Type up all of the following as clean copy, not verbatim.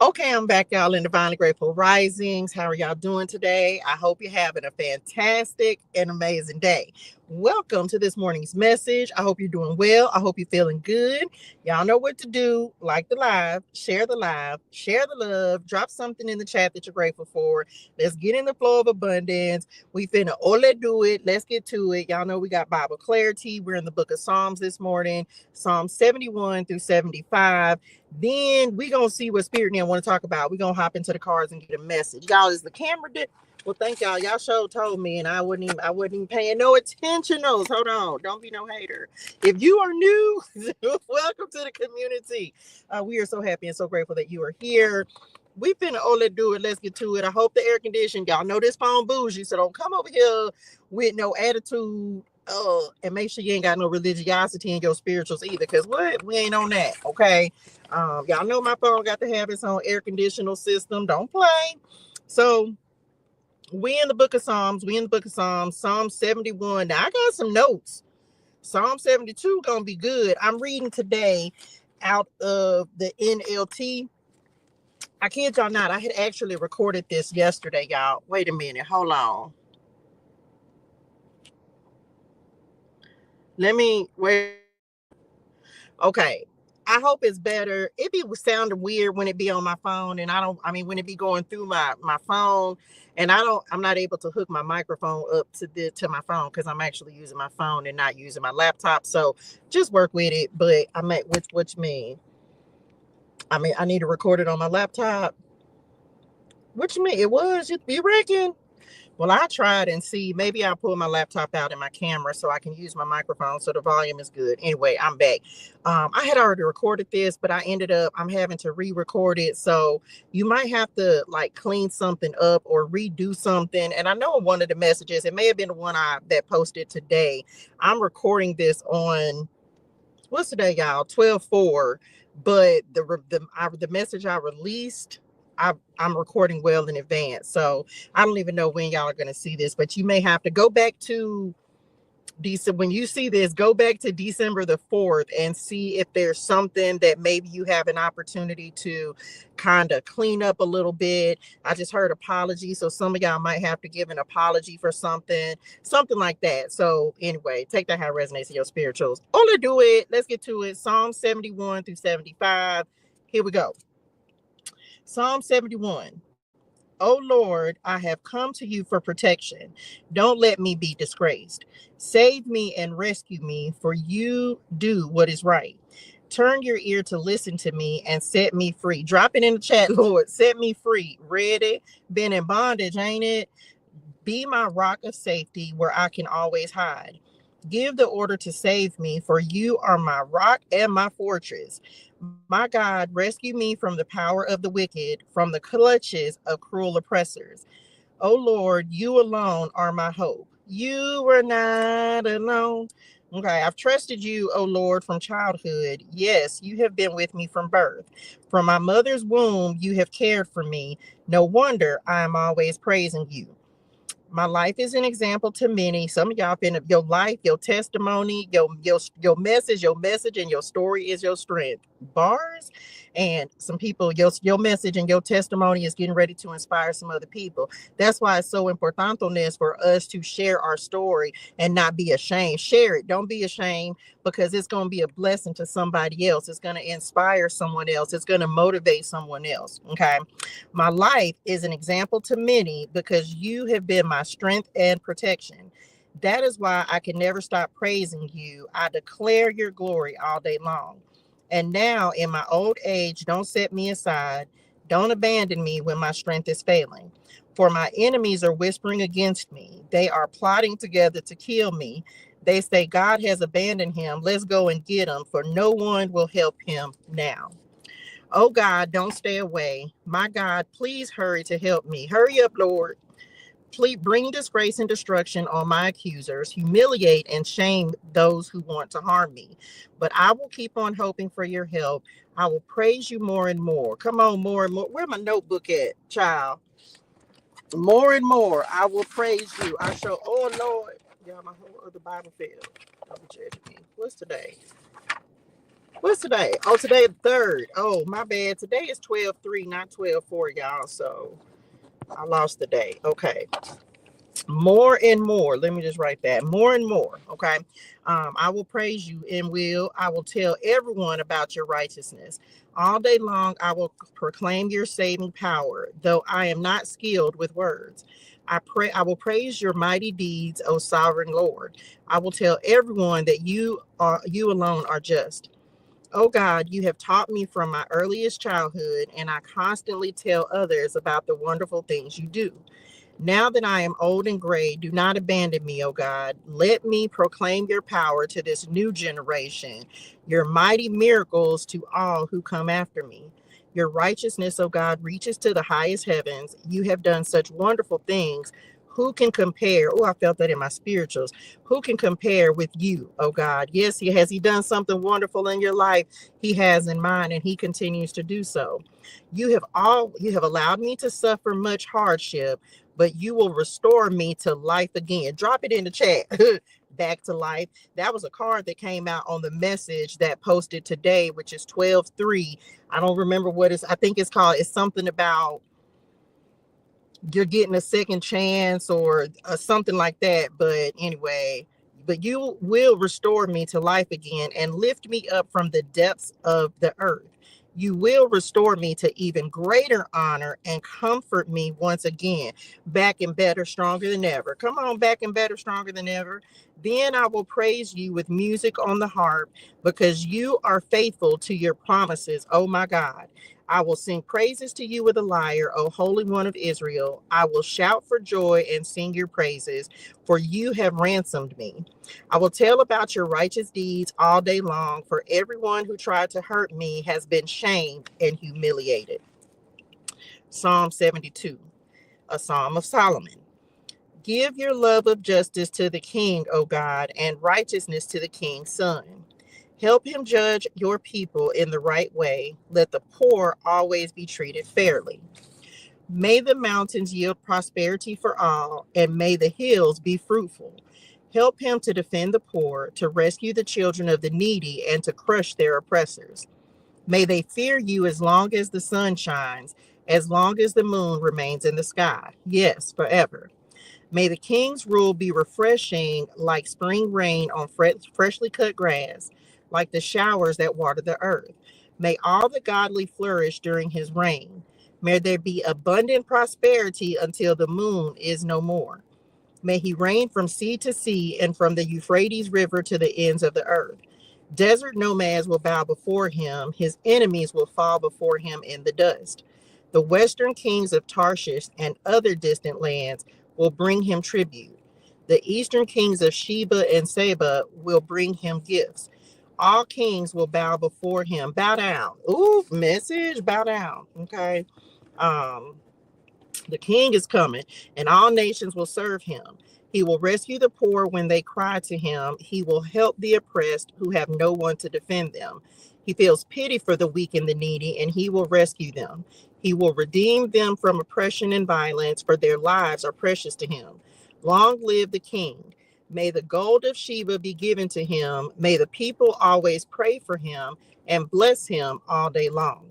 Okay, I'm back, y'all, in Divinely Grateful Risings. How are y'all doing today? I hope you're having a fantastic and amazing day. Welcome to this morning's message. I hope you're doing well. I hope you're feeling good. Y'all know what to do. Like the live, share the love, drop something in the chat that you're grateful for. Let's get in the flow of abundance. We finna do it. Let's get to it. Y'all know we got Bible clarity. We're in the book of Psalms this morning, Psalm 71 through 75. Then we gonna see what Spirit and want to talk about. We gonna hop into the cars and get a message. Y'all, is the camera did? Well, thank y'all. Y'all sure told me, and I wasn't even paying no attention. Hold on, don't be no hater. If you are new, welcome to the community. We are so happy and so grateful that you are here. We finna let's do it. Let's get to it. I hope the air conditioning. Y'all know this phone bougie, so don't come over here with no attitude. And make sure you ain't got no religiosity in your spirituals either, because what we ain't on that, okay? Y'all know my phone got to have its own air conditioner system. Don't play. So we in the book of Psalms. Psalm 71. Now I got some notes. Psalm 72 gonna be good. I'm reading today out of the NLT. I kid y'all not. I had actually recorded this yesterday, y'all. Wait a minute. Hold on. Let me wait. Okay. I hope it's better. It be sounding weird when it be on my phone, and when it be going through my phone, and I'm not able to hook my microphone up to my phone because I'm actually using my phone and not using my laptop. So just work with it. But what you mean? I need to record it on my laptop. What you mean? You reckon? Well, I tried and see. Maybe I'll pull my laptop out and my camera so I can use my microphone so the volume is good. Anyway, I'm back. I had already recorded this, but I'm having to re-record it. So you might have to like clean something up or redo something. And I know one of the messages, it may have been the one that posted today. I'm recording this on, what's today, y'all? 12/4. But the message I released, I'm recording well in advance. So I don't even know when y'all are going to see this, but you may have to go back to December. When you see this, go back to December the 4th and see if there's something that maybe you have an opportunity to kind of clean up a little bit. I just heard apology. So some of y'all might have to give an apology for something like that. So anyway, take that how it resonates in your spirituals. Let's do it. Let's get to it. Psalm 71 through 75. Here we go. Psalm 71. O Lord, I have come to you for protection. Don't let me be disgraced. Save me and rescue me, for you do what is right. Turn your ear to listen to me and set me free. Drop it in the chat, Lord. Set me free. Ready? Been in bondage, ain't it? Be my rock of safety where I can always hide. Give the order to save me, for you are my rock and my fortress. My God, rescue me from the power of the wicked, from the clutches of cruel oppressors. O Lord, you alone are my hope. You were not alone. Okay, I've trusted you, O Lord, from childhood. Yes, you have been with me from birth. From my mother's womb, you have cared for me. No wonder I am always praising you. My life is an example to many. Some of y'all been your life, your testimony, your message, and your story is your strength. Bars, and some people, your message and your testimony is getting ready to inspire some other people. That's why it's so important on this for us to share our story and not be ashamed. Share it. Don't be ashamed, because it's going to be a blessing to somebody else. It's going to inspire someone else. It's going to motivate someone else. Okay. My life is an example to many because you have been my strength and protection. That is why I can never stop praising you. I declare your glory all day long. And now, in my old age, don't set me aside. Don't abandon me when my strength is failing. For my enemies are whispering against me. They are plotting together to kill me. They say God has abandoned him. Let's go and get him, for no one will help him now. Oh God, don't stay away. My God, please hurry to help me. Hurry up, Lord. Please bring disgrace and destruction on my accusers. Humiliate and shame those who want to harm me. But I will keep on hoping for your help. I will praise you more and more. Come on, more and more. Where my notebook at, child? More and more. I will praise you. Oh Lord. Yeah, my whole other Bible failed. Don't judge me. What's today? What's today? Oh, today the 3rd. Oh, my bad. Today is 12/3, not 12/4, y'all. So I lost the day. Okay. More and more. Let me just write that. More and more. Okay. I will praise you and I will tell everyone about your righteousness. All day long, I will proclaim your saving power, though I am not skilled with words. I will praise your mighty deeds, O sovereign Lord. I will tell everyone that you alone are just. Oh God, you have taught me from my earliest childhood, and I constantly tell others about the wonderful things you do. Now that I am old and gray, do not abandon me, O God. Let me proclaim your power to this new generation, your mighty miracles to all who come after me. Your righteousness, O God, reaches to the highest heavens. You have done such wonderful things. Who can compare? Oh, I felt that in my spirituals. Who can compare with you, oh God? Yes, he done something wonderful in your life. He has in mind, and he continues to do so. You have allowed me to suffer much hardship, but you will restore me to life again. Drop it in the chat. Back to life. That was a card that came out on the message that posted today, which is 12/3. I don't remember what I think it's called. It's something about you're getting a second chance or something like that. But anyway, but you will restore me to life again and lift me up from the depths of the earth. You will restore me to even greater honor and comfort me once again, back and better, stronger than ever. Come on, back and better, stronger than ever. Then I will praise you with music on the harp because you are faithful to your promises, oh my God. I will sing praises to you with a lyre, O Holy One of Israel. I will shout for joy and sing your praises, for you have ransomed me. I will tell about your righteous deeds all day long, for everyone who tried to hurt me has been shamed and humiliated. Psalm 72, a Psalm of Solomon. Give your love of justice to the king, O God, and righteousness to the king's son. Help him judge your people in the right way. Let the poor always be treated fairly. May the mountains yield prosperity for all, and may the hills be fruitful. Help him to defend the poor, to rescue the children of the needy, and to crush their oppressors. May they fear you as long as the sun shines, as long as the moon remains in the sky. Yes, forever. May the king's rule be refreshing like spring rain on freshly cut grass, like the showers that water the earth. May all the godly flourish during his reign. May there be abundant prosperity until the moon is no more. May he reign from sea to sea and from the Euphrates River to the ends of the earth. Desert nomads will bow before him. His enemies will fall before him in the dust. The western kings of Tarshish and other distant lands will bring him tribute. The eastern kings of Sheba and Seba will bring him gifts. All kings will bow before him. Bow down. Ooh, message, bow down. Okay. Um, the king is coming, and all nations will serve him. He will rescue the poor when they cry to him. He will help the oppressed who have no one to defend them. He feels pity for the weak and the needy, and he will rescue them. He will redeem them from oppression and violence, for their lives are precious to him. Long live the king. May the gold of Sheba be given to him. May the people always pray for him and bless him all day long.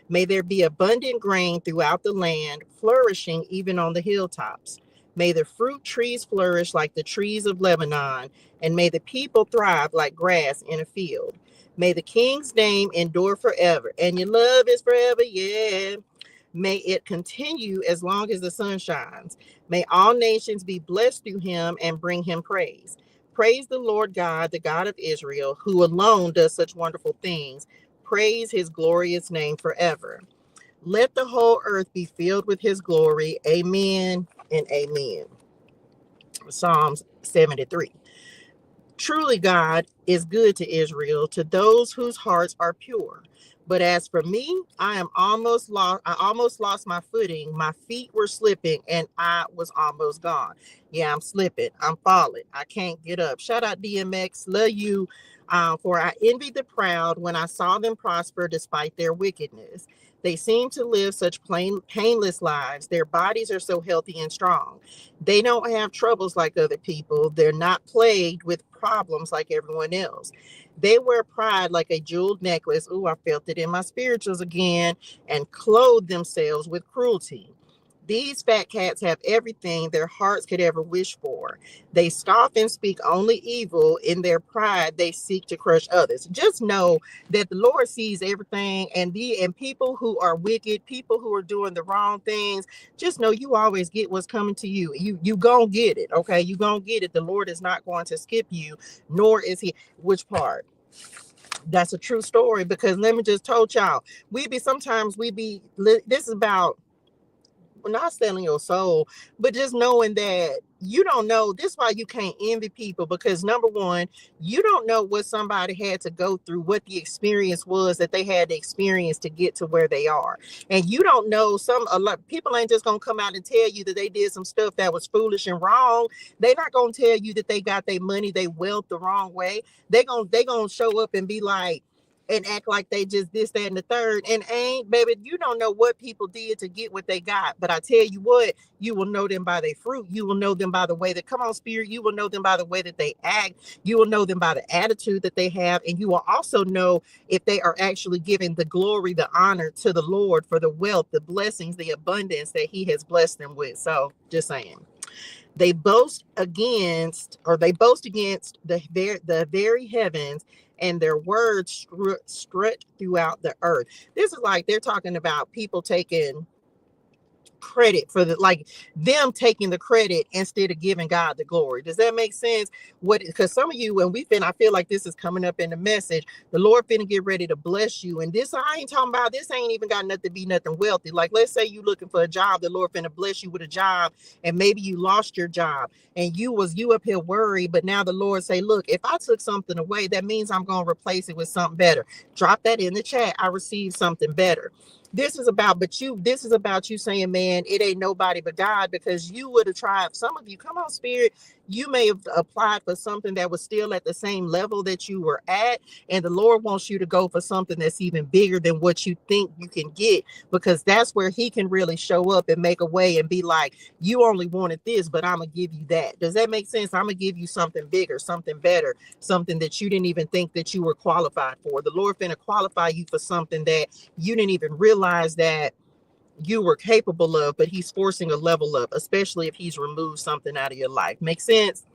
May there be abundant grain throughout the land, flourishing even on the hilltops. May the fruit trees flourish like the trees of Lebanon, and may the people thrive like grass in a field. May the king's name endure forever, and your love is forever, yeah. May it continue as long as the sun shines. May all nations be blessed through him and bring him praise. Praise the Lord God, the God of Israel, who alone does such wonderful things. Praise his glorious name forever. Let the whole earth be filled with his glory. Amen and amen. Psalms 73. Truly, God is good to Israel, to those whose hearts are pure. But as for me, I almost lost my footing. My feet were slipping and I was almost gone. Yeah, I'm slipping. I'm falling. I can't get up. Shout out DMX. Love you. For I envied the proud when I saw them prosper despite their wickedness. They seem to live such painless lives. Their bodies are so healthy and strong. They don't have troubles like other people. They're not plagued with problems like everyone else. They wear pride like a jeweled necklace. Ooh, I felt it in my spirituals again. And clothe themselves with cruelty. These fat cats have everything their hearts could ever wish for. They scoff and speak only evil. In their pride, they seek to crush others. Just know that the Lord sees everything, and people who are wicked, people who are doing the wrong things, just know you always get what's coming to you. You gonna get it, okay? You gonna get it. The Lord is not going to skip you, nor is he. Which part? That's a true story, because let me just told y'all, this is about not selling your soul, but just knowing that you don't know. This is why you can't envy people, because number one, you don't know what somebody had to go through, what the experience was that they had to experience to get to where they are. And you don't know, a lot people ain't just gonna come out and tell you that they did some stuff that was foolish and wrong. They're not gonna tell you that they got their money, they wealth the wrong way. They gonna show up and be like, and act like they just this, that, and the third. And ain't, baby, you don't know what people did to get what they got. But I tell you what, you will know them by their fruit. You will know them by the way that, come on, spirit, you will know them by the way that they act. You will know them by the attitude that they have. And you will also know if they are actually giving the glory, the honor to the Lord for the wealth, the blessings, the abundance that he has blessed them with. So just saying. They boast against the very heavens, and their words strut throughout the earth. This is like they're talking about people taking credit for them taking the credit instead of giving God the glory. Does that make sense? What, because some of you, and I feel like this is coming up in the message, the Lord finna get ready to bless you. And this, I ain't talking about, this ain't even got nothing to be nothing wealthy. Like, let's say you looking for a job, the Lord finna bless you with a job, and maybe you lost your job and you up here worried, but now the Lord say, look, if I took something away, that means I'm gonna replace it with something better. Drop that in the chat. I received something better. This is about you saying, man, it ain't nobody but God, because you would have tried. Some of you, come on, spirit, you may have applied for something that was still at the same level that you were at, and the Lord wants you to go for something that's even bigger than what you think you can get, because that's where he can really show up and make a way and be like, you only wanted this, but I'm gonna give you that. Does that make sense? I'm gonna give you something bigger, something better, something that you didn't even think that you were qualified for. The Lord finna qualify you for something that you didn't even realize that you were capable of, but he's forcing a level up, especially if he's removed something out of your life. Make sense?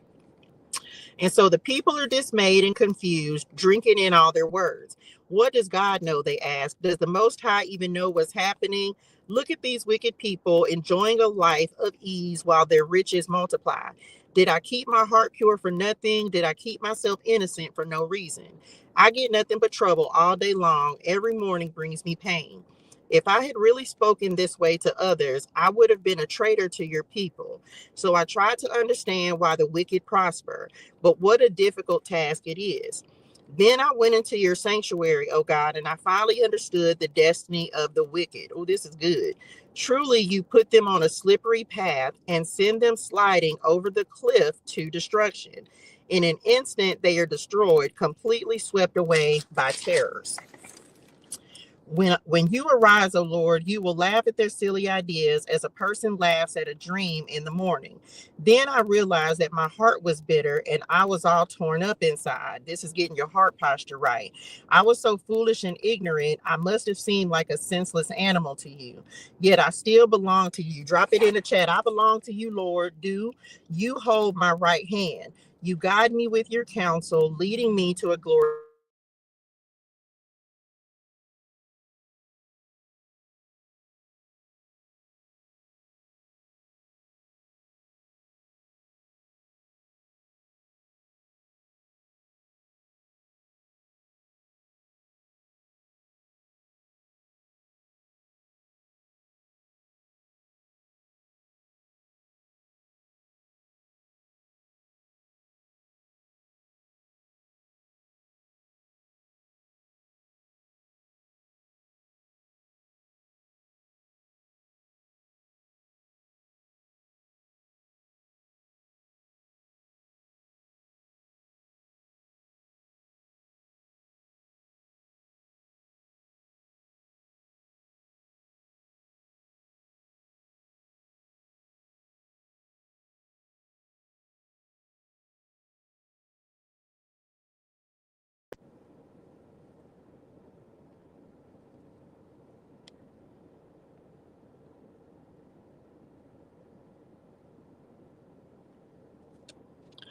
And so the people are dismayed and confused, drinking in all their words. What does God know? They ask. Does the Most High even know what's happening? Look at these wicked people enjoying a life of ease while their riches multiply. Did I keep my heart pure for nothing? Did I keep myself innocent for no reason? I get nothing but trouble all day long. Every morning brings me pain. If I had really spoken this way to others, I would have been a traitor to your people. So I tried to understand why the wicked prosper, but what a difficult task it is. Then I went into your sanctuary, O God, and I finally understood the destiny of the wicked. Oh, this is good. Truly, you put them on a slippery path and send them sliding over the cliff to destruction. In an instant, they are destroyed, completely swept away by terrors. When you arise, O Lord, you will laugh at their silly ideas as a person laughs at a dream in the morning. Then I realized that my heart was bitter and I was all torn up inside. This is getting your heart posture right. I was so foolish and ignorant, I must have seemed like a senseless animal to you. Yet I still belong to you. Drop it in the chat. I belong to you, Lord. Do you hold my right hand? You guide me with your counsel, leading me to a glory.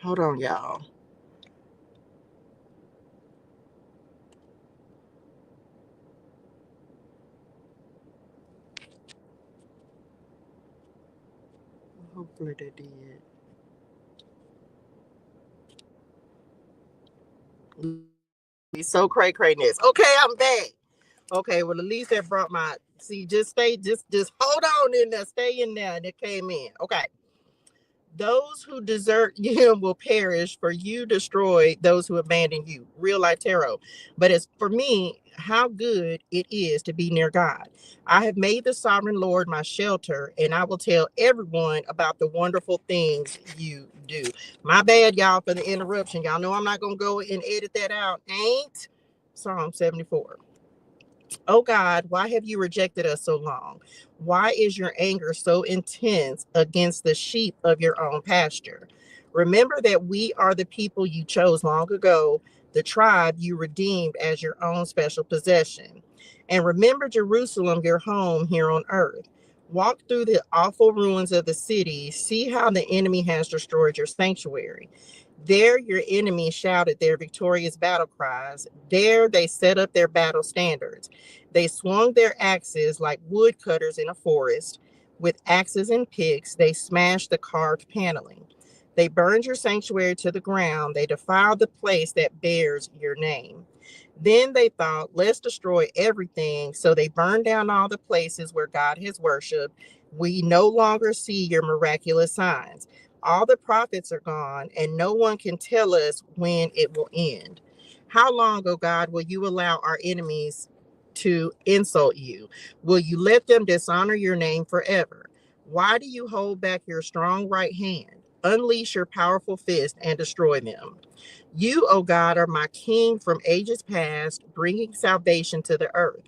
Hold on, y'all. Hopefully they did. So crayness. Okay, I'm back. Okay, well at least that brought my see. Just stay. Just hold on in there. Stay in there. And it came in. Okay. Those who desert him will perish, for you destroy those who abandon you. Real life tarot. But as for me, how good it is to be near God. I have made the sovereign Lord my shelter, and I will tell everyone about the wonderful things you do. My bad, y'all, for the interruption. Y'all know I'm not going to go and edit that out. Ain't Psalm 74. Oh God, why have you rejected us so long? Why is your anger so intense against the sheep of your own pasture? Remember that we are the people you chose long ago, the tribe you redeemed as your own special possession. And remember Jerusalem, your home here on earth. Walk through the awful ruins of the city. See how the enemy has destroyed your sanctuary. There, your enemies shouted their victorious battle cries. There, they set up their battle standards. They swung their axes like woodcutters in a forest. With axes and picks, they smashed the carved paneling. They burned your sanctuary to the ground. They defiled the place that bears your name. Then they thought, let's destroy everything. So they burned down all the places where God has worshiped. We no longer see your miraculous signs. All the prophets are gone, and no one can tell us when it will end. How long, oh God, will you allow our enemies to insult you? Will you let them dishonor your name forever? Why do you hold back your strong right hand? Unleash your powerful fist and destroy them. You, O God, are my king from ages past, bringing salvation to the earth.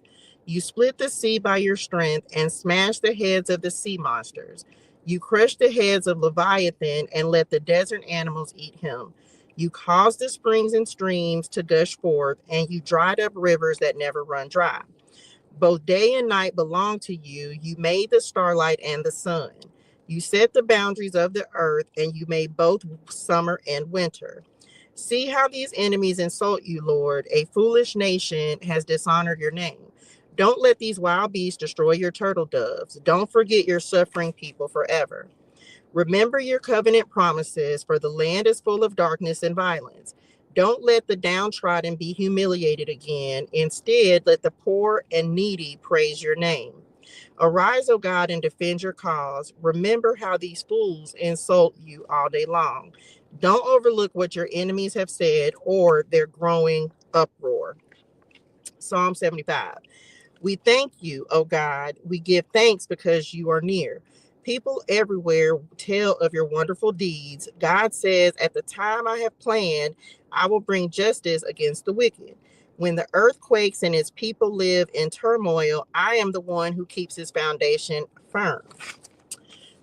You split the sea by your strength and smashed the heads of the sea monsters. You crushed the heads of Leviathan and let the desert animals eat him. You caused the springs and streams to gush forth, and you dried up rivers that never run dry. Both day and night belong to you. You made the starlight and the sun. You set the boundaries of the earth, and you made both summer and winter. See how these enemies insult you, Lord. A foolish nation has dishonored your name. Don't let these wild beasts destroy your turtle doves. Don't forget your suffering people forever. Remember your covenant promises, for the land is full of darkness and violence. Don't let the downtrodden be humiliated again. Instead, let the poor and needy praise your name. Arise, O God, and defend your cause. Remember how these fools insult you all day long. Don't overlook what your enemies have said or their growing uproar. Psalm 75. We thank you, O God. We give thanks because you are near. People everywhere tell of your wonderful deeds. God says, at the time I have planned, I will bring justice against the wicked. When the earth quakes and its people live in turmoil, I am the one who keeps his foundation firm.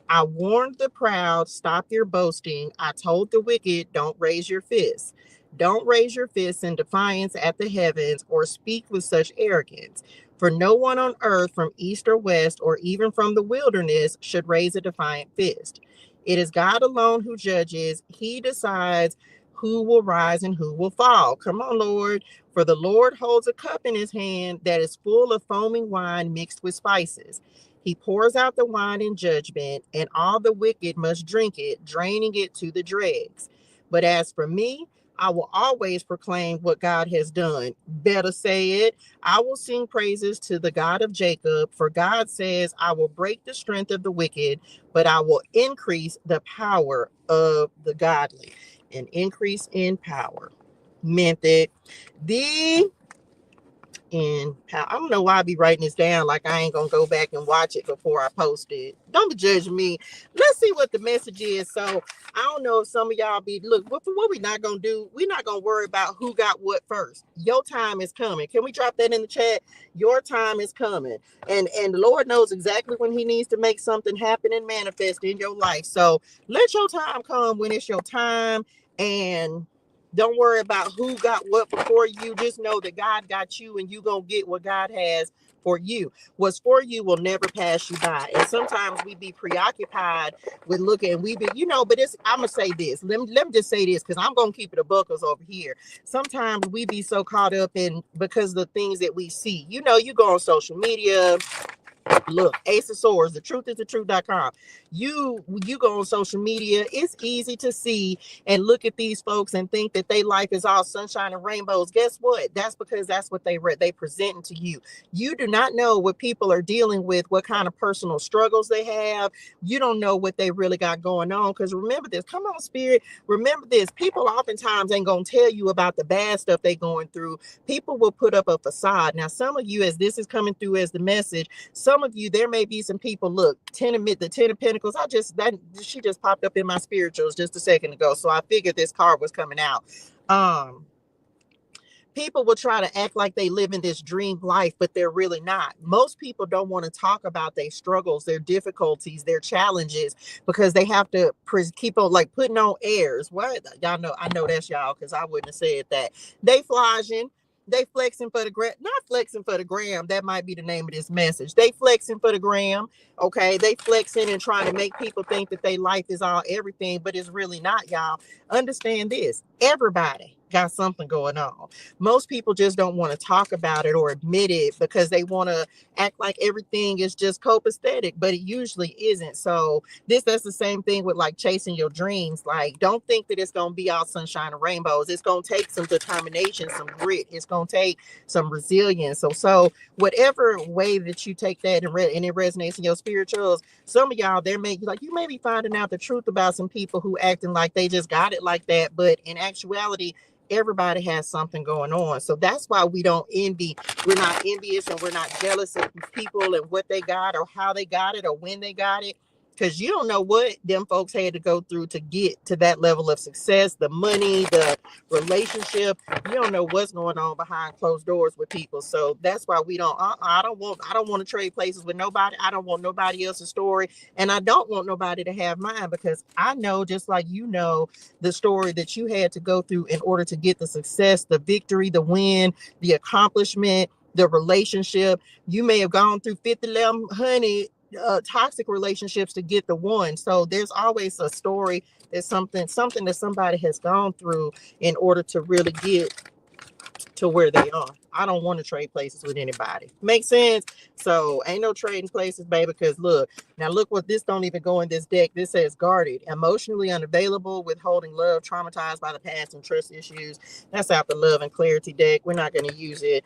I warned the proud, stop your boasting. I told the wicked, don't raise your fists. Don't raise your fists in defiance at the heavens or speak with such arrogance. For no one on earth from east or west or even from the wilderness should raise a defiant fist. It is God alone who judges. He decides who will rise and who will fall. Come on, Lord. For the Lord holds a cup in his hand that is full of foaming wine mixed with spices. He pours out the wine in judgment, and all the wicked must drink it, draining it to the dregs. But as for me, I will always proclaim what God has done. Better say it. I will sing praises to the God of Jacob, for God says, I will break the strength of the wicked, but I will increase the power of the godly. An increase in power meant that the and I don't know why I be writing this down like I ain't gonna go back and watch it before I post it. Don't judge me. Let's see what the message is. So I don't know if some of y'all be look what we not gonna do. We're not gonna worry about who got what first. Your time is coming. Can we drop that in the chat? Your time is coming, and the Lord knows exactly when He needs to make something happen and manifest in your life. So let your time come when it's your time, and don't worry about who got what before you. Just know that God got you and you going to get what God has for you. What's for you will never pass you by. And sometimes we be preoccupied with looking, and we be, but I'm gonna say this. Let me just say this, because I'm gonna keep it a buckles over here. Sometimes we be so caught up in, because of the things that we see. You go on social media. Look, Ace of Swords, the truth is the truth.com. You go on social media, it's easy to see and look at these folks and think that their life is all sunshine and rainbows. Guess what? That's because that's what they presenting to you. You do not know what people are dealing with, what kind of personal struggles they have. You don't know what they really got going on. Because remember this, come on, Spirit, remember this. People oftentimes ain't gonna tell you about the bad stuff they going through. People will put up a facade. Now, some of you, as this is coming through as the message, some of you, there may be some people, look, the 10 of Pentacles, she just popped up in my spirituals just a second ago, so I figured this card was coming out. People will try to act like they live in this dream life, but they're really not. Most people don't want to talk about their struggles, their difficulties, their challenges, because they have to keep on like putting on airs. What? Y'all know, I know that's y'all, because I wouldn't have said that. They flashing. They flexing for the gram, not flexing for the gram. That might be the name of this message. They flexing for the gram. Okay. They flexing and trying to make people think that their life is all everything, but it's really not, y'all. Understand this. Everybody got something going on. Most people just don't want to talk about it or admit it because they want to act like everything is just copacetic, but it usually isn't. So that's the same thing with like chasing your dreams. Like, don't think that it's going to be all sunshine and rainbows. It's going to take some determination, some grit. It's going to take some resilience. So whatever way that you take that and it resonates in your spirituals, some of y'all, you may be finding out the truth about some people who acting like they just got it like that. But in actuality, everybody has something going on. So that's why we don't envy. We're not envious and we're not jealous of people and what they got or how they got it or when they got it. Because you don't know what them folks had to go through to get to that level of success, the money, the relationship. You don't know what's going on behind closed doors with people. So that's why we don't. I don't want to trade places with nobody. I don't want nobody else's story, and I don't want nobody to have mine, because I know, just like the story that you had to go through in order to get the success, the victory, the win, the accomplishment, the relationship. You may have gone through 50, 100 toxic relationships to get the one. So there's always a story. There's something that somebody has gone through in order to really get to where they are. I don't want to trade places with anybody. Make sense? So ain't no trading places, baby, because look what this don't even go in this deck. This says guarded, emotionally unavailable, withholding love, traumatized by the past and trust issues. That's out the love and clarity deck. We're not going to use it.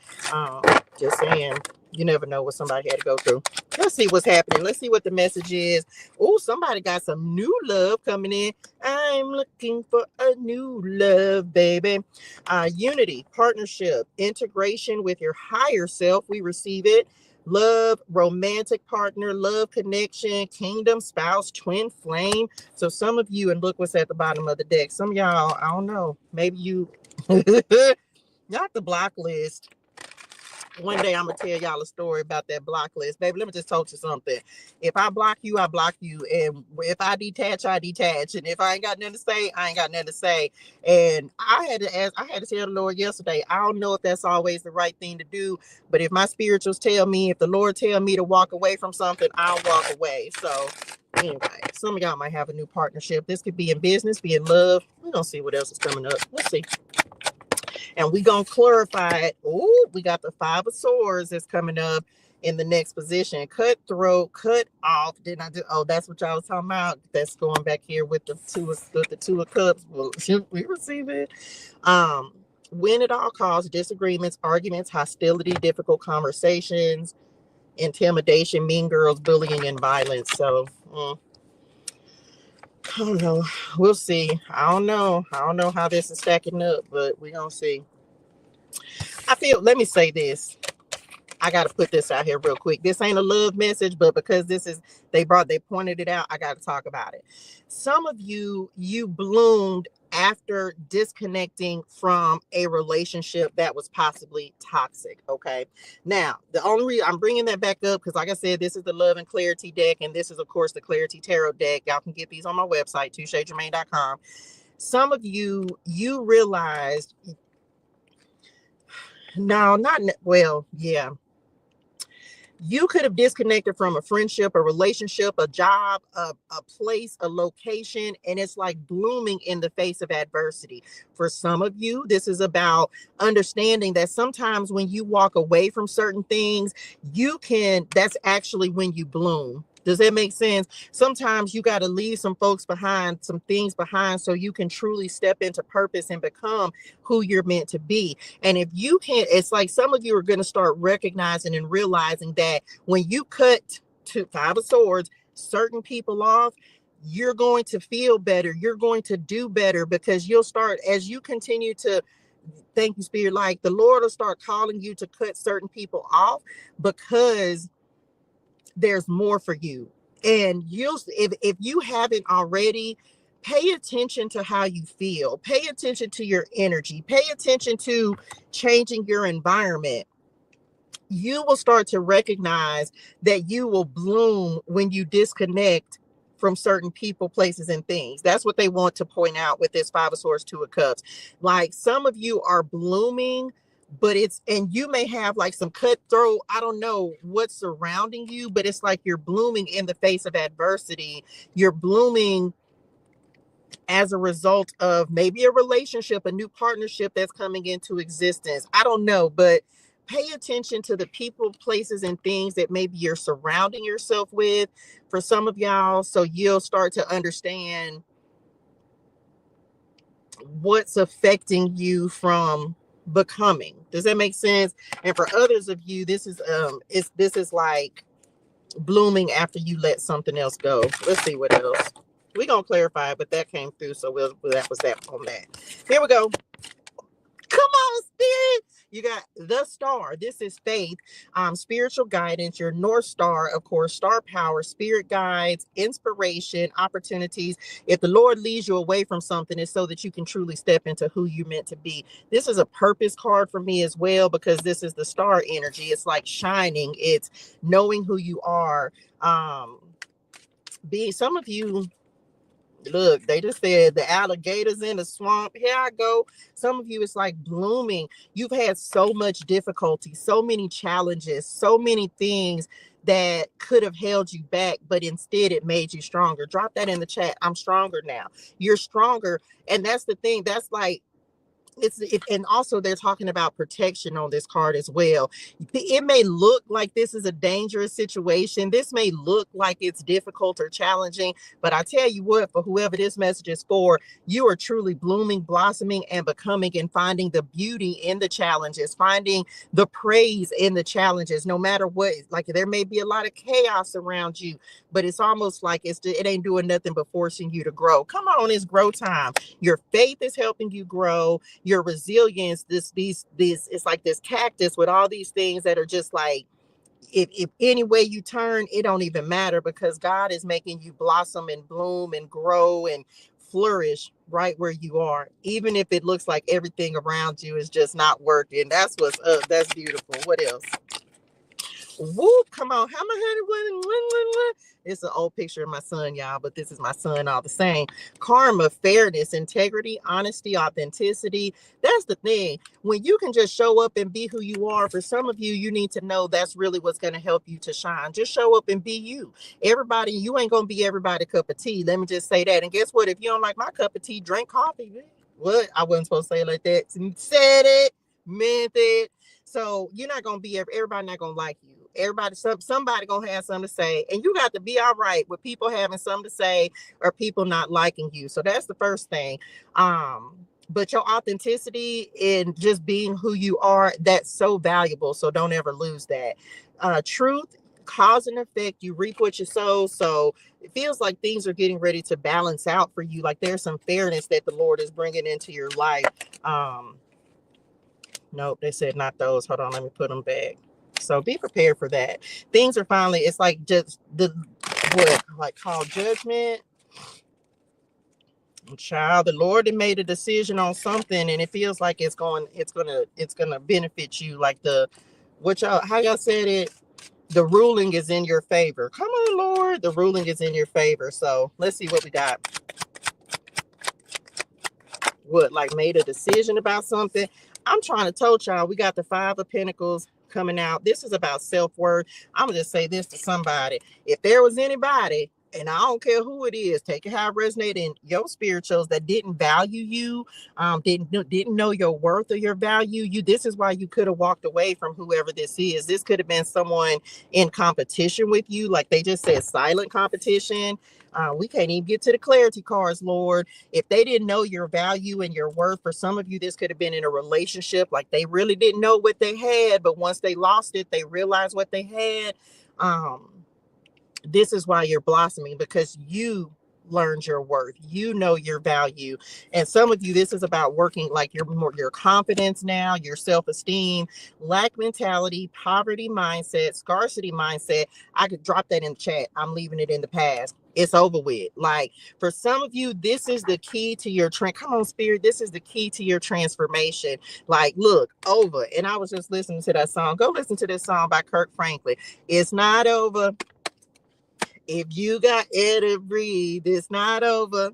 Just saying, you never know what somebody had to go through. Let's see what's happening. Let's see what the message is. Oh, somebody got some new love coming in. I'm looking for a new love, baby. Unity, partnership, integration with your higher self. We receive it. Love, romantic partner, love connection, kingdom, spouse, twin flame. So some of you, and look what's at the bottom of the deck. Some of y'all, I don't know, maybe you, not the block list. One day I'm gonna tell y'all a story about that block list, baby. Let me just tell you something. If I block you, I block you, and if I detach, I detach, and if I ain't got nothing to say, I ain't got nothing to say. And I had to tell the Lord yesterday. I don't know if that's always the right thing to do, but if my spirituals tell me, if the Lord tell me to walk away from something, I'll walk away. So anyway, some of y'all might have a new partnership. This could be in business, be in love. We're gonna see what else is coming up. Let's see. And we're going to clarify it. Oh, we got the 5 of Swords that's coming up in the next position. Cutthroat, cut off. Didn't I do? Oh, that's what y'all was talking about. That's going back here with the two of Cups. Well, should we receive it? Win at all costs, disagreements, arguments, hostility, difficult conversations, intimidation, mean girls, bullying, and violence. So, I don't know. We'll see. I don't know how this is stacking up, but we're going to see. Let me say this. I got to put this out here real quick. This ain't a love message, but because they pointed it out, I got to talk about it. Some of you bloomed after disconnecting from a relationship that was possibly toxic. Okay. Now, the only reason I'm bringing that back up, because like I said, this is the Love and Clarity deck. And this is, of course, the Clarity Tarot deck. Y'all can get these on my website, touchegermaine.com. Some of you realized, no, not well, yeah. You could have disconnected from a friendship, a relationship, a job, a place, a location, and it's like blooming in the face of adversity. For some of you, this is about understanding that sometimes when you walk away from certain things, that's actually when you bloom. Does that make sense? Sometimes you got to leave some folks behind, some things behind, so you can truly step into purpose and become who you're meant to be. And if you can't, it's like some of you are going to start recognizing and realizing that when you cut to Five of Swords, certain people off, you're going to feel better. You're going to do better because you'll start, as you continue to, thank you, Spirit, like the Lord will start calling you to cut certain people off because there's more for you. And if you haven't already, pay attention to how you feel, pay attention to your energy, pay attention to changing your environment. You will start to recognize that you will bloom when you disconnect from certain people, places, and things. That's what they want to point out with this Five of Swords, Two of Cups. Like some of you are blooming, but and you may have like some cutthroat, I don't know what's surrounding you, but it's like you're blooming in the face of adversity. You're blooming as a result of maybe a relationship, a new partnership that's coming into existence. I don't know, but pay attention to the people, places, and things that maybe you're surrounding yourself with for some of y'all, so you'll start to understand what's affecting you from becoming. Does that make sense? And for others of you, this is like blooming after you let something else go. Let's see what else. We're gonna clarify, but that came through, so that was that on that. Here we go. Come on, Spirit. You got the star. This is faith, spiritual guidance, your North Star, of course, star power, spirit guides, inspiration, opportunities. If the Lord leads you away from something, it's so that you can truly step into who you're meant to be. This is a purpose card for me as well, because this is the star energy. It's like shining. It's knowing who you are. Some of you, look, they just said the alligators in the swamp. Here I go. Some of you, it's like blooming. You've had so much difficulty, so many challenges, so many things that could have held you back, but instead it made you stronger. Drop that in the chat. I'm stronger now. You're stronger. And that's the thing. That's like, and also they're talking about protection on this card as well. It may look like this is a dangerous situation. This may look like it's difficult or challenging, but I tell you what, for whoever this message is for, you are truly blooming, blossoming, and becoming, and finding the beauty in the challenges, finding the praise in the challenges, no matter what. Like there may be a lot of chaos around you, but it's almost like it ain't doing nothing but forcing you to grow. Come on, it's grow time. Your faith is helping you grow. Your resilience, it's like this cactus with all these things that are just like, if any way you turn, it don't even matter, because God is making you blossom and bloom and grow and flourish right where you are, even if it looks like everything around you is just not working. That's what's up. That's beautiful. What else? Whoop, come on. How my it's an old picture of my son, y'all, but this is my son all the same. Karma, fairness, integrity, honesty, authenticity. That's the thing. When you can just show up and be who you are, for some of you, you need to know that's really what's going to help you to shine. Just show up and be you. Everybody, you ain't going to be everybody's cup of tea. Let me just say that. And guess what? If you don't like my cup of tea, drink coffee. What? I wasn't supposed to say it like that. Said it, meant it. So you're not going to be, everybody not going to like you. Somebody gonna have something to say, and you got to be all right with people having something to say or people not liking you. So that's the first thing. But your authenticity and just being who you are, that's so valuable. So don't ever lose that. Truth, cause and effect, you reap what you sow. So it feels like things are getting ready to balance out for you. Like there's some fairness that the Lord is bringing into your life. Nope, they said not those. Hold on, let me put them back. So be prepared for that. Things are finally, it's like just called judgment. Child, the Lord had made a decision on something, and it feels like it's gonna benefit you. Like how y'all said it, the ruling is in your favor. Come on, Lord, the ruling is in your favor. So let's see what we got. Like made a decision about something. I'm trying to tell y'all, we got the Five of Pentacles coming out. This is about self-worth. I'm gonna just say this to somebody. If there was anybody, and I don't care who it is, take it how it resonated in your spirituals, that didn't value you, didn't know your worth or your value, this is why you could have walked away from whoever this is. This could have been someone in competition with you, like they just said, silent competition. We can't even get to the clarity cards, Lord. If they didn't know your value and your worth, for some of you, this could have been in a relationship, like they really didn't know what they had, but once they lost it, they realized what they had. This is why you're blossoming, because you learned your worth, you know your value. And some of you, this is about working like your confidence now, your self-esteem, lack mentality, poverty mindset, scarcity mindset. I could drop that in the chat. I'm leaving it in the past. It's over with. Like, for some of you, this is the key to your come on, Spirit, this is the key to your transformation. Like, look, over. And I was just listening to that song. Go listen to this song by Kirk Franklin. It's not over. If you got air to breathe, it's not over.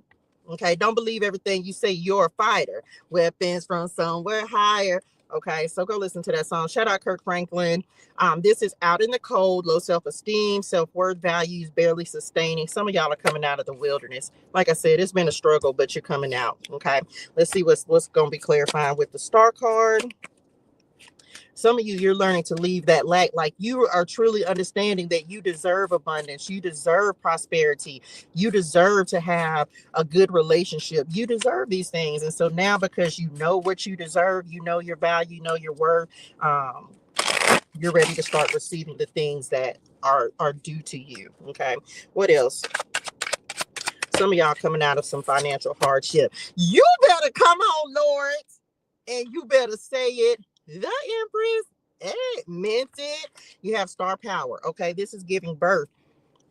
Okay, don't believe everything you say. You're a fighter. Weapons from somewhere higher. Okay, so go listen to that song. Shout out Kirk Franklin. This is Out in the Cold, low self-esteem, self-worth, values, barely sustaining. Some of y'all are coming out of the wilderness. Like I said, it's been a struggle, but you're coming out. Okay, let's see what's going to be clarifying with the star card. Some of you, you're learning to leave that lack. Like, you are truly understanding that you deserve abundance. You deserve prosperity. You deserve to have a good relationship. You deserve these things. And so now, because you know what you deserve, you know your value, you know your worth, you're ready to start receiving the things that are due to you. Okay. What else? Some of y'all coming out of some financial hardship. You better come on, Lord, and you better say it. The Empress, meant it. You have star power. Okay, this is giving birth.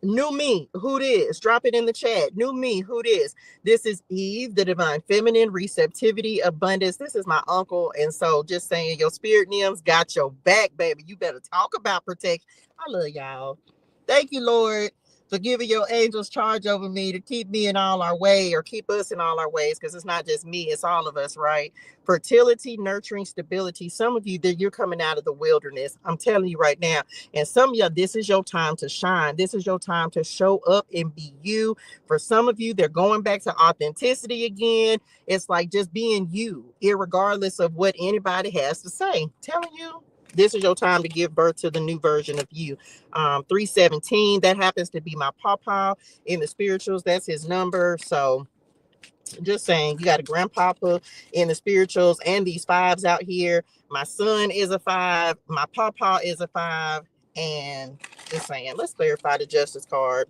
New me, who this? Drop it in the chat. New me, who this? This is Eve, the divine feminine, receptivity, abundance. This is my uncle. And so just saying, your spirit NIMS got your back, baby. You better talk about protection. I love y'all. Thank you, Lord, for giving your angels charge over me to keep me in all our way, or keep us in all our ways, because it's not just me, it's all of us, right? Fertility, nurturing, stability. Some of you, that you're coming out of the wilderness. I'm telling you right now. And some of you, this is your time to shine. This is your time to show up and be you. For some of you, they're going back to authenticity again. It's like just being you, irregardless of what anybody has to say. Telling you, this is your time to give birth to the new version of you. 317, that happens to be my pawpaw in the spirituals. That's his number. So just saying, you got a grandpapa in the spirituals and these fives out here. My son is a 5. My pawpaw is a 5. And just saying, let's clarify the justice card.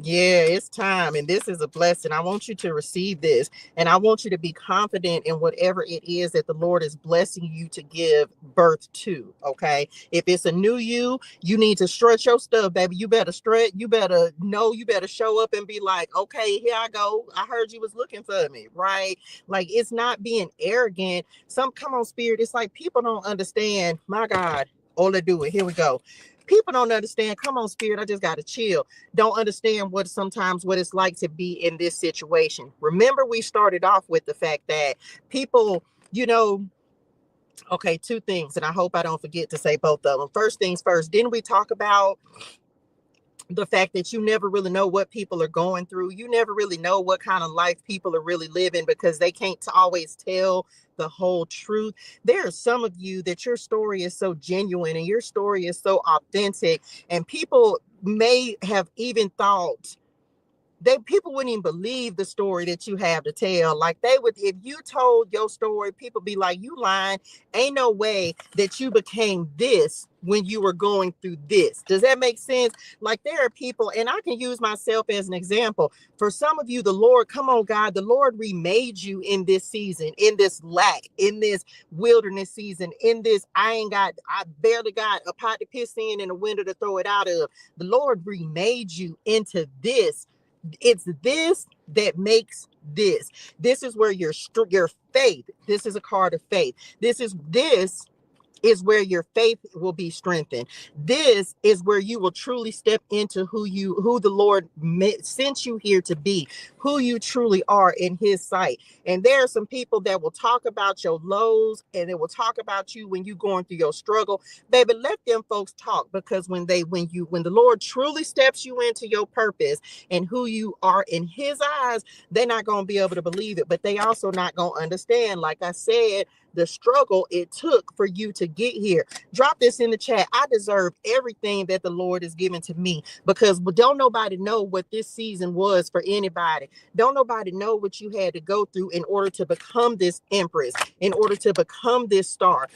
Yeah, it's time. And this is a blessing. I want you to receive this. And I want you to be confident in whatever it is that the Lord is blessing you to give birth to. Okay. If it's a new you need to stretch your stuff, baby. You better stretch. You better know, you better show up and be like, okay, here I go. I heard you was looking for me. Right. Like, it's not being arrogant. Come on, Spirit. It's like people don't understand. My God. All I do it. Here we go. People don't understand. Come on, Spirit. I just got to chill. Don't understand what it's like to be in this situation. Remember, we started off with the fact that people, okay, 2 things, and I hope I don't forget to say both of them. First things first, didn't we talk about the fact that you never really know what people are going through? You never really know what kind of life people are really living, because they can't always tell the whole truth. There are some of you that your story is so genuine and your story is so authentic, and people may have even thought people wouldn't even believe the story that you have to tell. Like, they would, if you told your story, people be like, you lying. Ain't no way that you became this when you were going through this. Does that make sense? Like, there are people, and I can use myself as an example. For some of you, the Lord, come on, God, the Lord remade you in this season, in this lack, in this wilderness season, in this, I barely got a pot to piss in and a window to throw it out of. The Lord remade you into this. It's this that makes this. This is where your faith, this is a card of faith. This is where your faith will be strengthened. This is where you will truly step into who the Lord sent you here to be, who you truly are in his sight. And there are some people that will talk about your lows, and they will talk about you when you're going through your struggle. Baby, let them folks talk, because when the Lord truly steps you into your purpose and who you are in his eyes, they're not going to be able to believe it, but they also not going to understand, like I said, the struggle it took for you to get here. Drop this in the chat. I deserve everything that the Lord has given to me, because don't nobody know what this season was for anybody. Don't nobody know what you had to go through in order to become this empress, in order to become this star.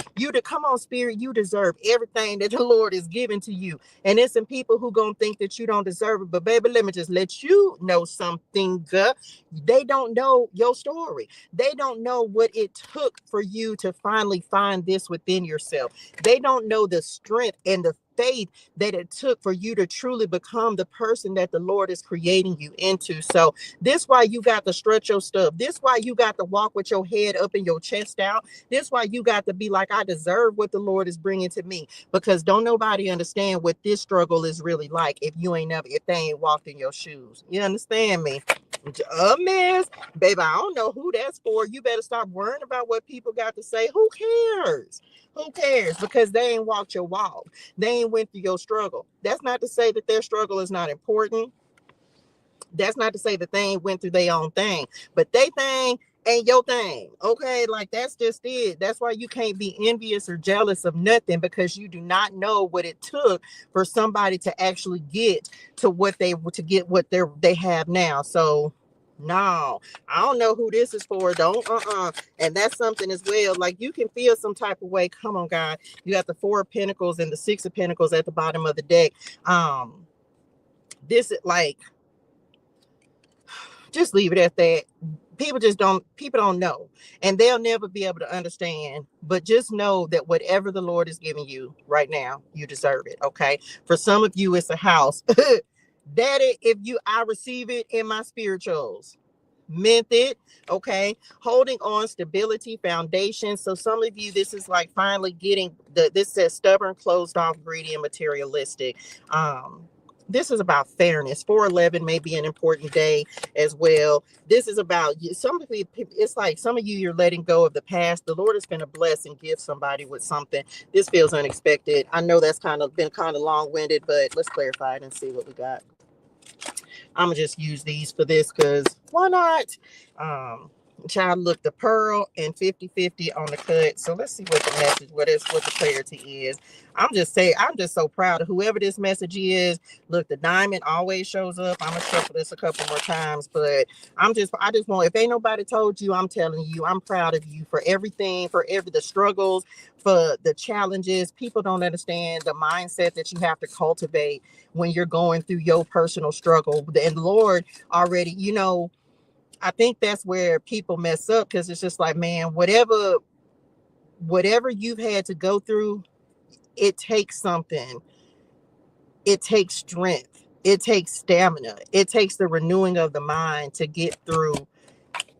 Come on, Spirit, you deserve everything that the Lord has given to you. And there's some people who gonna think that you don't deserve it, but baby, let me just let you know something. They don't know your story. They don't know what it took for you to finally find this within yourself. They don't know the strength and the faith that it took for you to truly become the person that the Lord is creating you into. So this why you got to stretch your stuff. This why you got to walk with your head up and your chest out. This why you got to be like, I deserve what the Lord is bringing to me, because don't nobody understand what this struggle is really like if they ain't walked in your shoes. You understand me? A mess, baby. I don't know who that's for. You better stop worrying about what people got to say. Who cares? Who cares? Because they ain't walked your walk. They ain't went through your struggle. That's not to say that their struggle is not important. That's not to say that they ain't went through their own thing, but they thing ain't your thing. Okay, like that's just it. That's why you can't be envious or jealous of nothing, because you do not know what it took for somebody to actually get to what they have now. So no, I don't know who this is for. Don't and that's something as well. Like, you can feel some type of way. Come on, God. You got the 4 of Pentacles and the 6 of Pentacles at the bottom of the deck. This is like, just leave it at that. People don't know, and they'll never be able to understand, but just know that whatever the Lord is giving you right now, you deserve it. Okay, for some of you it's a house. Daddy, I receive it in my spirituals. Meant it. Okay, holding on, stability, foundation. So some of you, this is like finally getting this says stubborn, closed off, greedy, and materialistic. This is about fairness. 411 may be an important day as well. This is about some of you. It's like some of you, you're letting go of the past. The Lord is going to bless and give somebody with something. This feels unexpected. I know that's been kind of long-winded, but let's clarify it and see what we got. I'm gonna just use these for this, because why not? Child, look, the pearl and 50-50 on the cut. So let's see what the message, what the clarity is. I'm just so proud of whoever this message is. Look, the diamond always shows up. I'm gonna shuffle this a couple more times, but I just want, if ain't nobody told you, I'm telling you, I'm proud of you for everything, the struggles, for the challenges. People don't understand the mindset that you have to cultivate when you're going through your personal struggle. And the Lord already, I think that's where people mess up, because it's just like, man, whatever you've had to go through, it takes something. It takes strength. It takes stamina. It takes the renewing of the mind to get through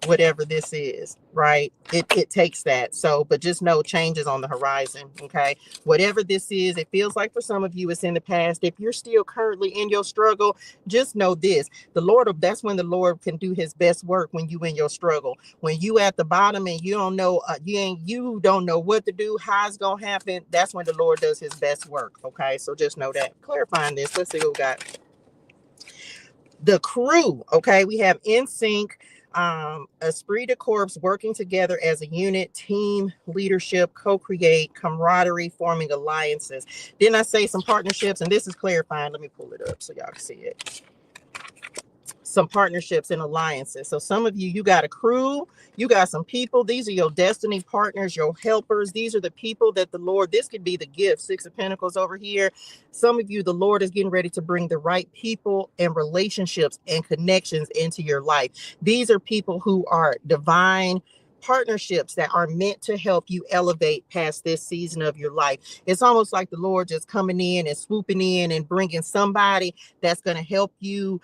whatever this is, right? It takes that. So, but just know change is on the horizon. Okay, whatever this is, it feels like for some of you it's in the past. If you're still currently in your struggle, just know this: that's when the Lord can do his best work, when you in your struggle. When you at the bottom and you don't know you don't know what to do, how it's gonna happen, that's when the Lord does his best work. Okay, so just know that. Clarifying this, let's see what we got. The crew. Okay, we have in sync, esprit de corps, working together as a unit, team, leadership, co-create, camaraderie, forming alliances. Didn't I say some partnerships? And this is clarifying. Let me pull it up so y'all can see it. Some partnerships and alliances. So some of you got a crew, you got some people. These are your destiny partners, your helpers. These are the people that the Lord, this could be the gift, 6 of Pentacles over here. Some of you, the Lord is getting ready to bring the right people and relationships and connections into your life. These are people who are divine partnerships that are meant to help you elevate past this season of your life. It's almost like the Lord just coming in and swooping in and bringing somebody that's going to help you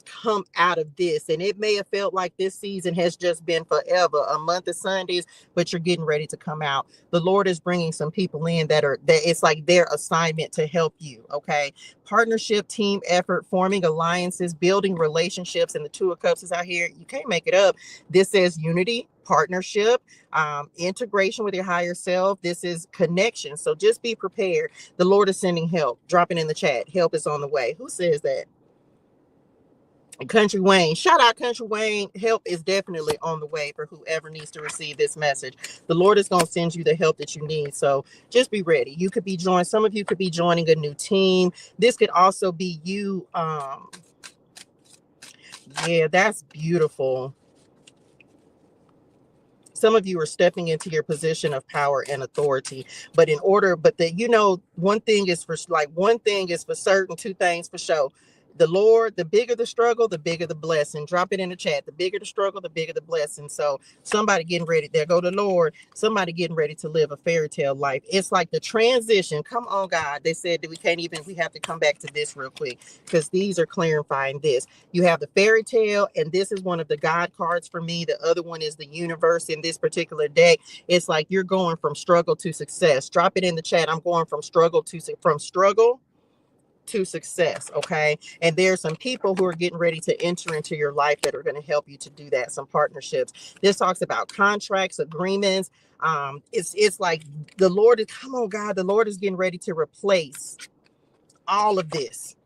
come out of this. And it may have felt like this season has just been forever, a month of Sundays, but you're getting ready to come out. The Lord is bringing some people in that it's like their assignment to help you. Okay. Partnership, team effort, forming alliances, building relationships. And the Two of Cups is out here. You can't make it up. This says unity, partnership, integration with your higher self. This is connection. So just be prepared. The Lord is sending help. Drop it in the chat. Help is on the way. Who says that? Country Wayne. Shout out Country Wayne. Help is definitely on the way for whoever needs to receive this message. The Lord is going to send you the help that you need. So just be ready. You could be joining. Some of you could be joining a new team. This could also be you. Yeah, that's beautiful. Some of you are stepping into your position of power and authority, but one thing is for certain, two things for sure. The Lord, the bigger the struggle, the bigger the blessing. Drop it in the chat. The bigger the struggle, the bigger the blessing. So somebody getting ready. There go the Lord. Somebody getting ready to live a fairy tale life. It's like the transition. Come on, God. They said that we have to come back to this real quick because these are clarifying this. You have the fairy tale, and this is one of the God cards for me. The other one is the universe in this particular deck. It's like you're going from struggle to success. Drop it in the chat. I'm going from struggle to success. Okay. And there's some people who are getting ready to enter into your life that are going to help you to do that. Some partnerships. This talks about contracts, agreements. It's like the Lord is, come on, God, the Lord is getting ready to replace all of this.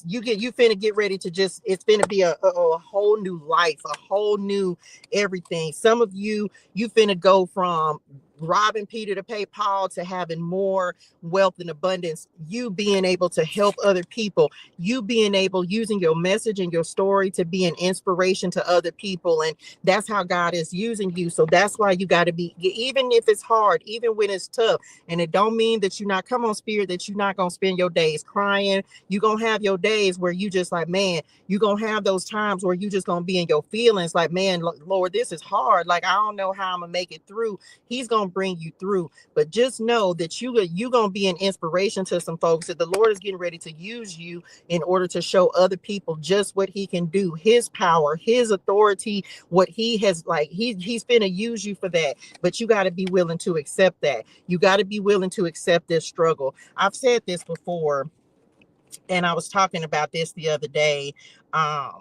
You finna get ready to it's finna be a whole new life, a whole new everything. Some of you finna go from robbing Peter to pay Paul to having more wealth and abundance. You being able to help other people, you being able, using your message and your story to be an inspiration to other people. And that's how God is using you. So that's why you got to be, even if it's hard, even when it's tough. And it don't mean that come on, Spirit, that you're not going to spend your days crying. You're going to have your days where you just like, man, you're going to have those times where you just going to be in your feelings like, man, Lord, this is hard. Like, I don't know how I'm going to make it through. He's going to bring you through. But just know that you're going to be an inspiration to some folks, that the Lord is getting ready to use you in order to show other people just what he can do, his power, his authority, what he has, like, he's finna use you for that. But you got to be willing to accept that. You got to be willing to accept this struggle. I've said this before, and I was talking about this the other day. And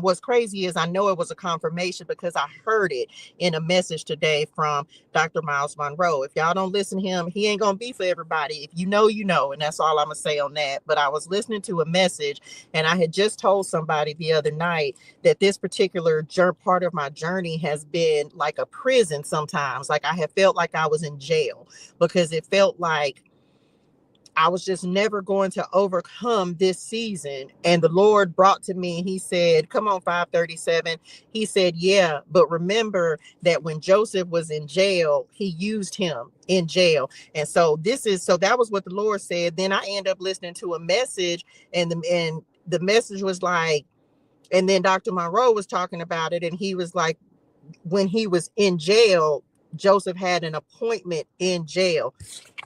what's crazy is I know it was a confirmation because I heard it in a message today from Dr. Miles Monroe. If y'all don't listen to him, he ain't gonna be for everybody. If you know, and that's all I'm gonna say on that. But I was listening to a message, and I had just told somebody the other night that this particular part of my journey has been like a prison sometimes. Like I have felt like I was in jail because it felt like I was just never going to overcome this season. And the Lord brought to me, he said, come on, 537. He said, yeah, but remember that when Joseph was in jail, he used him in jail. And so that was what the Lord said. Then I end up listening to a message, and the message was like, and then Dr. Monroe was talking about it. And he was like, when he was in jail, Joseph had an appointment in jail,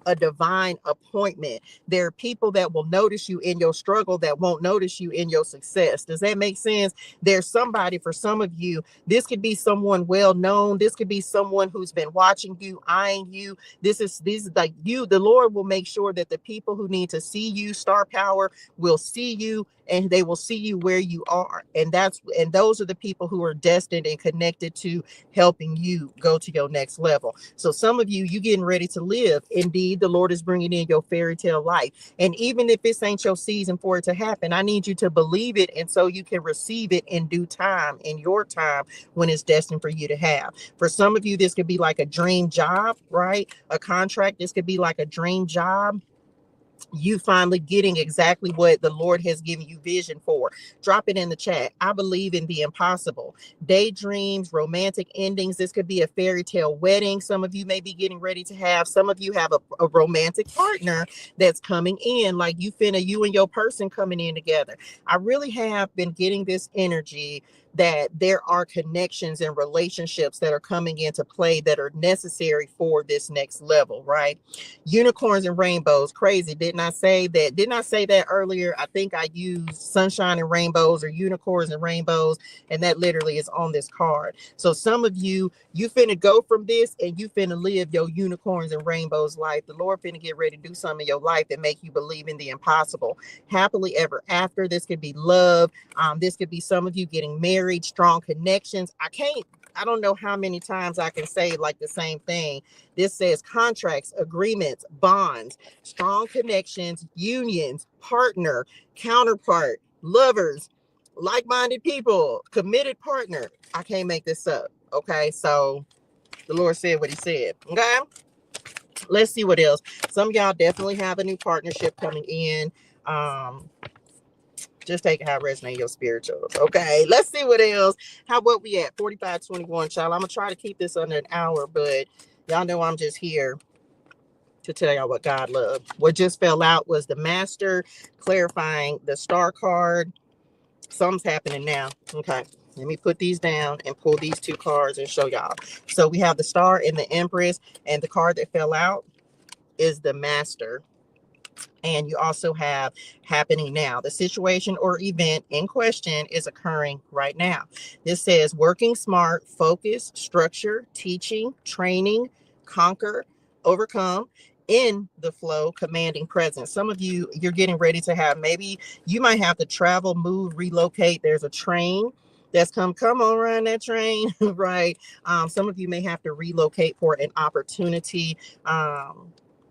a divine appointment. There are people that will notice you in your struggle that won't notice you in your success. Does that make sense? There's somebody, for some of you, this could be someone well known. This could be someone who's been watching you, eyeing you. This is like you. The Lord will make sure that the people who need to see you, star power, will see you, and they will see you where you are. And those are the people who are destined and connected to helping you go to your next level. So some of you getting ready to live. Indeed, the Lord is bringing in your fairy tale life. And even if this ain't your season for it to happen, I need you to believe it. And so you can receive it in due time, in your time, when it's destined for you to have. For some of you, this could be like a dream job, right? A contract. This could be like a dream job. You finally getting exactly what the Lord has given you vision for. Drop it in the chat. I believe in the impossible. Daydreams, romantic endings. This could be a fairy tale wedding. Some of you may be getting ready to have. Some of you have a romantic partner that's coming in, like you and your person coming in together. I really have been getting this energy that there are connections and relationships that are coming into play that are necessary for this next level, right? Unicorns and rainbows. Crazy, didn't I say that? Didn't I say that earlier? I think I used sunshine and rainbows or unicorns and rainbows, and that literally is on this card. So some of you finna go from this and you finna live your unicorns and rainbows life. The Lord finna get ready to do something in your life that make you believe in the impossible. Happily ever after. This could be love. This could be some of you getting married, strong connections. I don't know how many times I can say like the same thing. This says contracts, agreements, bonds, strong connections, unions, partner, counterpart, lovers, like-minded people, committed partner. I can't make this up. Okay, so the Lord said what he said. Okay, let's see what else. Some of y'all definitely have a new partnership coming in. Just take how it resonates your spirituals. Okay, let's see what else. What we at? 45:21, child. I'm gonna try to keep this under an hour, but y'all know I'm just here to tell y'all what God loved. What just fell out was the Master, clarifying the Star card. Something's happening now. Okay, let me put these down and pull these two cards and show y'all. So we have the Star and the Empress, and the card that fell out is the Master. And you also have happening now. The situation or event in question is occurring right now. This says working smart, focus, structure, teaching, training, conquer, overcome, in the flow, commanding presence. Some of you, you're getting ready to have, maybe you might have to travel, move, relocate. There's a train that's come on, run that train, right? Some of you may have to relocate for an opportunity.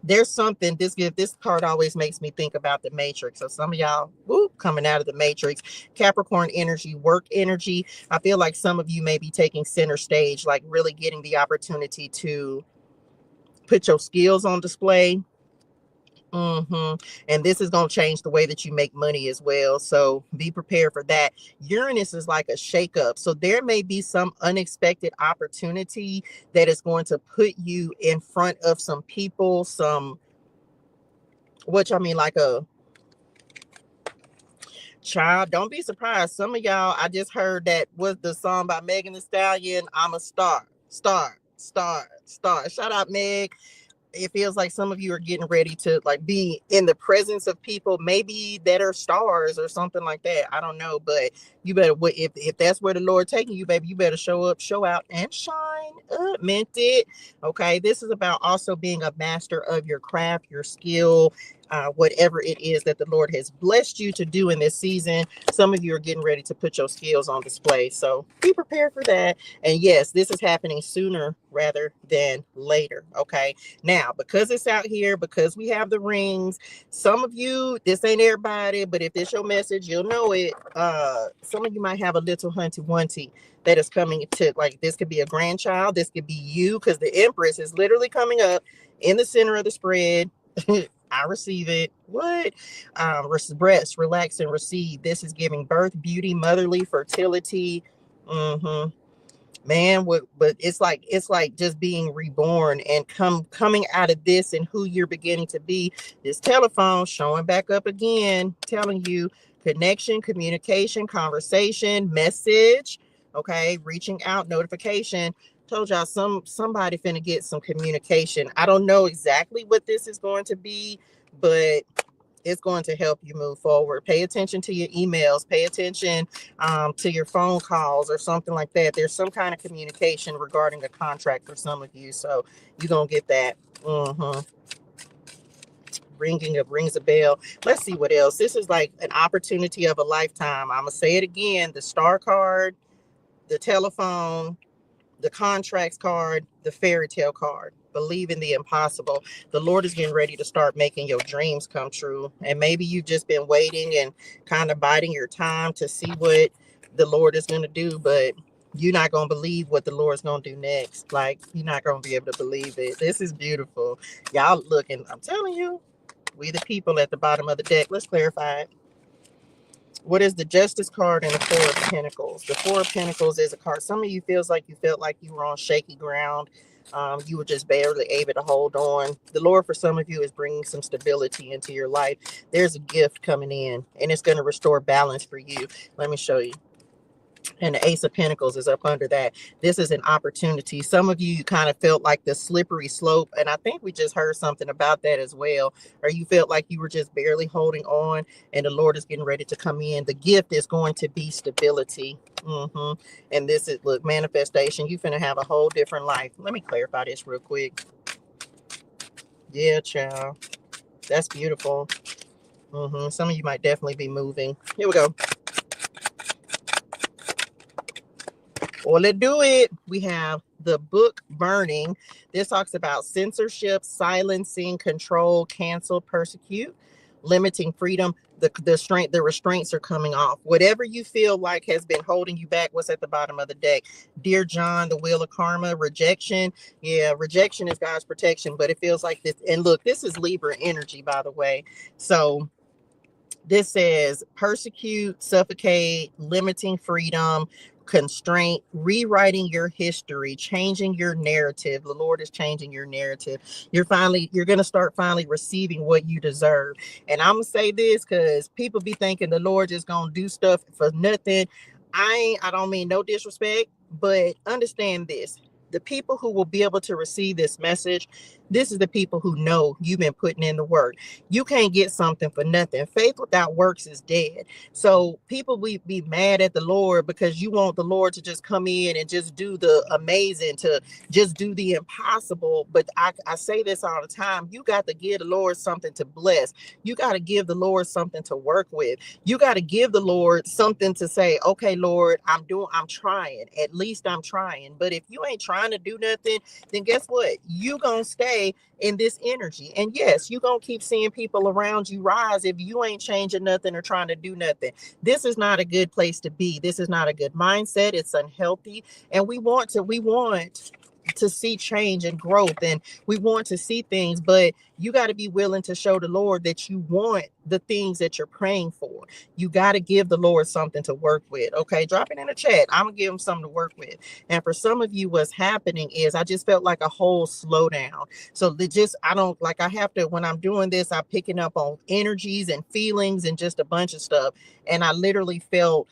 There's something, this card always makes me think about the Matrix. So some of y'all, coming out of the Matrix. Capricorn energy, work energy. I feel like some of you may be taking center stage, like really getting the opportunity to put your skills on display. And this is going to change the way that you make money as well. So be prepared for that. Uranus is like a shakeup. So there may be some unexpected opportunity that is going to put you in front of some people, like a child. Don't be surprised. Some of y'all, I just heard that was the song by Megan Thee Stallion. I'm a star. Shout out, Meg. It feels like some of you are getting ready to like be in the presence of people maybe that are stars or something like that. I don't know, but you better, if that's where the Lord taking you, baby, you better show up, show out, and shine up. Meant it. Okay, this is about also being a master of your craft, your skill, whatever it is that the Lord has blessed you to do in this season. Some of you are getting ready to put your skills on display, so be prepared for that. And yes, this is happening sooner rather than later. Okay, now because it's out here, because we have the rings, some of you, this ain't everybody, but if it's your message, you'll know it. Some of you might have a little hunty wunty that is coming to, like, this could be a grandchild, this could be you, because the Empress is literally coming up in the center of the spread. I receive it. What? Rest, relax, and receive. This is giving birth, beauty, motherly, fertility. Man, but it's like just being reborn and coming out of this and who you're beginning to be. This telephone showing back up again, telling you connection, communication, conversation, message. Okay, reaching out, notification. Told y'all somebody finna get some communication. I don't know exactly what this is going to be, but it's going to help you move forward. Pay attention to your emails. Pay attention to your phone calls or something like that. There's some kind of communication regarding a contract for some of you, so you're gonna get that. Rings a bell. Let's see what else. This is like an opportunity of a lifetime. I'm gonna say it again. The Star card, the telephone, the contracts card, the fairy tale card. Believe in the impossible. The Lord is getting ready to start making your dreams come true. And maybe you've just been waiting and kind of biding your time to see what the Lord is going to do, but you're not going to believe what the Lord's going to do next. Like, you're not going to be able to believe it. This is beautiful. Y'all looking, I'm telling you, we the people at the bottom of the deck. Let's clarify it. What is the Justice card and the Four of Pentacles? The Four of Pentacles is a card. Some of you felt like you were on shaky ground. You were just barely able to hold on. The Lord, for some of you, is bringing some stability into your life. There's a gift coming in, and it's going to restore balance for you. Let me show you. And the Ace of Pentacles is up under that. This is an opportunity. Some of you kind of felt like the slippery slope, and I think we just heard something about that as well. Or you felt like you were just barely holding on, and the Lord is getting ready to come in. The gift is going to be stability. And this is, look, manifestation. You finna have a whole different life. Let me clarify this real quick. Yeah, child. That's beautiful. Some of you might definitely be moving. Here we go. Well, let's do it. We have the book burning. This talks about censorship, silencing, control, cancel, persecute, limiting freedom. The restraints are coming off. Whatever you feel like has been holding you back. What's at the bottom of the deck? Dear John, the wheel of karma, rejection. Yeah, rejection is God's protection, but it feels like this. And look, this is Libra energy, by the way. So this says persecute, suffocate, limiting freedom, constraint, rewriting your history, changing your narrative. The Lord is changing your narrative. You're going to start finally receiving what you deserve. And I'm going to say this because people be thinking the Lord just going to do stuff for nothing. I don't mean no disrespect, but understand this. The people who will be able to receive this message, this is the people who know you've been putting in the work. You can't get something for nothing. Faith without works is dead. So people will be mad at the Lord because you want the Lord to just come in and just do the amazing, to just do the impossible. But I say this all the time. You got to give the Lord something to bless. You got to give the Lord something to work with. You got to give the Lord something to say, okay, Lord, I'm trying. At least I'm trying. But if you ain't trying to do nothing, then guess what? You gonna stay in this energy. And yes, you're gonna keep seeing people around you rise if you ain't changing nothing or trying to do nothing. This is not a good place to be. This is not a good mindset. It's unhealthy. And we want to see change and growth, and we want to see things, but you got to be willing to show the Lord that you want the things that you're praying for. You got to give the Lord something to work with. Okay, drop it in the chat. I'm gonna give him something to work with. And for some of you, what's happening is I just felt like a whole slowdown. So I have to, when I'm doing this, I'm picking up on energies and feelings and just a bunch of stuff. And I literally felt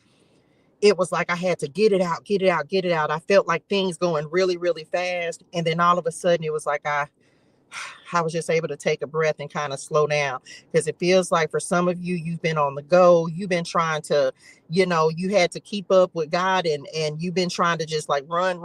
it was like I had to get it out, get it out, get it out. I felt like things going really, really fast. And then all of a sudden it was like I was just able to take a breath and kind of slow down, because it feels like for some of you, you've been on the go. You've been trying to, you had to keep up with God, and you've been trying to just like run.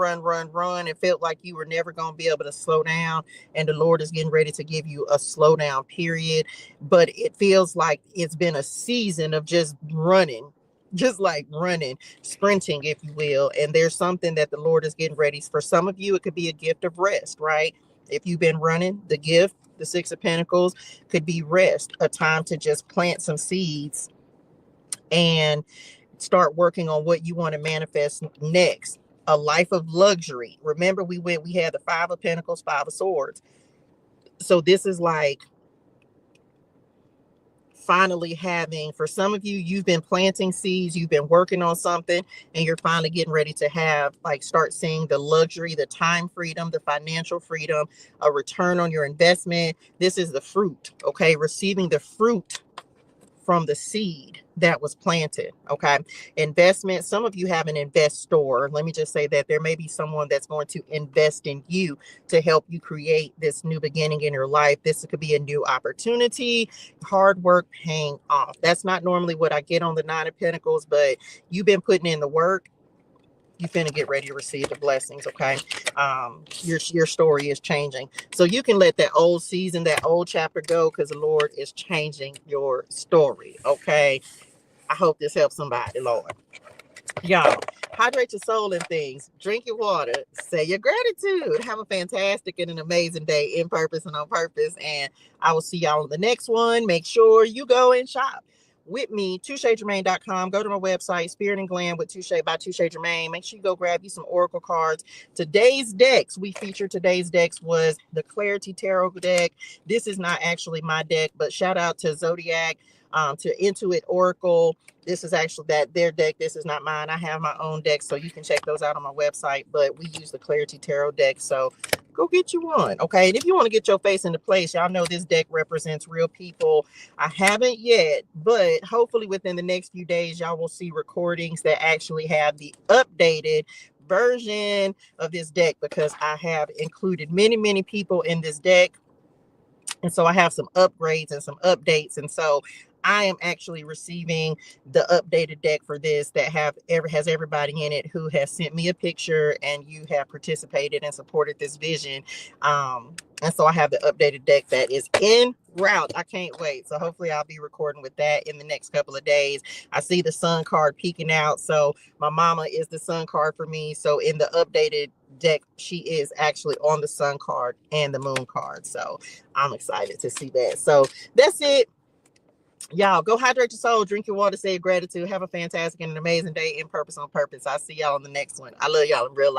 It felt like you were never going to be able to slow down. And the Lord is getting ready to give you a slowdown period. But it feels like it's been a season of just running. Just like running, sprinting, if you will. And there's something that the Lord is getting ready. For some of you, it could be a gift of rest, right? If you've been running, the gift, the Six of Pentacles, could be rest, a time to just plant some seeds and start working on what you want to manifest next. A life of luxury. Remember, we had the Five of Pentacles, Five of Swords. So this is like finally having, for some of you, you've been planting seeds, you've been working on something, and you're finally getting ready to have, like, start seeing the luxury, the time freedom, the financial freedom, a return on your investment. This is the fruit, okay? Receiving the fruit from the seed that was planted. Okay, investment. Some of you have an investor. Let me just say that there may be someone that's going to invest in you to help you create this new beginning in your life. This could be a new opportunity, hard work paying off. That's not normally what I get on the Nine of Pentacles, but you've been putting in the work. You finna get ready to receive the blessings. Okay, your story is changing, so you can let that old season, that old chapter go, because the Lord is changing your story. Okay, I hope this helps somebody, Lord. Y'all, hydrate your soul and things. Drink your water. Say your gratitude. Have a fantastic and an amazing day in purpose and on purpose. And I will see y'all on the next one. Make sure you go and shop with me, ToucheGermaine.com. Go to my website, Spirit and Glam with Touche by Touche Germaine. Make sure you go grab you some Oracle cards. Today's decks, today's decks was the Clarity Tarot deck. This is not actually my deck, but shout out to Zodiac, to Intuit Oracle. This is actually their deck. This is not mine. I have my own deck, so you can check those out on my website. But we use the Clarity Tarot deck. So go get you one. Okay. And if you want to get your face into place, y'all know this deck represents real people. I haven't yet, but hopefully within the next few days, y'all will see recordings that actually have the updated version of this deck, because I have included many people in this deck. And so I have some upgrades and some updates. And so I am actually receiving the updated deck for this that has everybody in it who has sent me a picture and you have participated and supported this vision. And so I have the updated deck that is en route. I can't wait. So hopefully I'll be recording with that in the next couple of days. I see the sun card peeking out. So my mama is the sun card for me. So in the updated deck, she is actually on the sun card and the moon card. So I'm excited to see that. So that's it. Y'all go hydrate your soul, drink your water, say gratitude, have a fantastic and an amazing day in purpose on purpose. I'll see y'all on the next one. I love y'all in real life.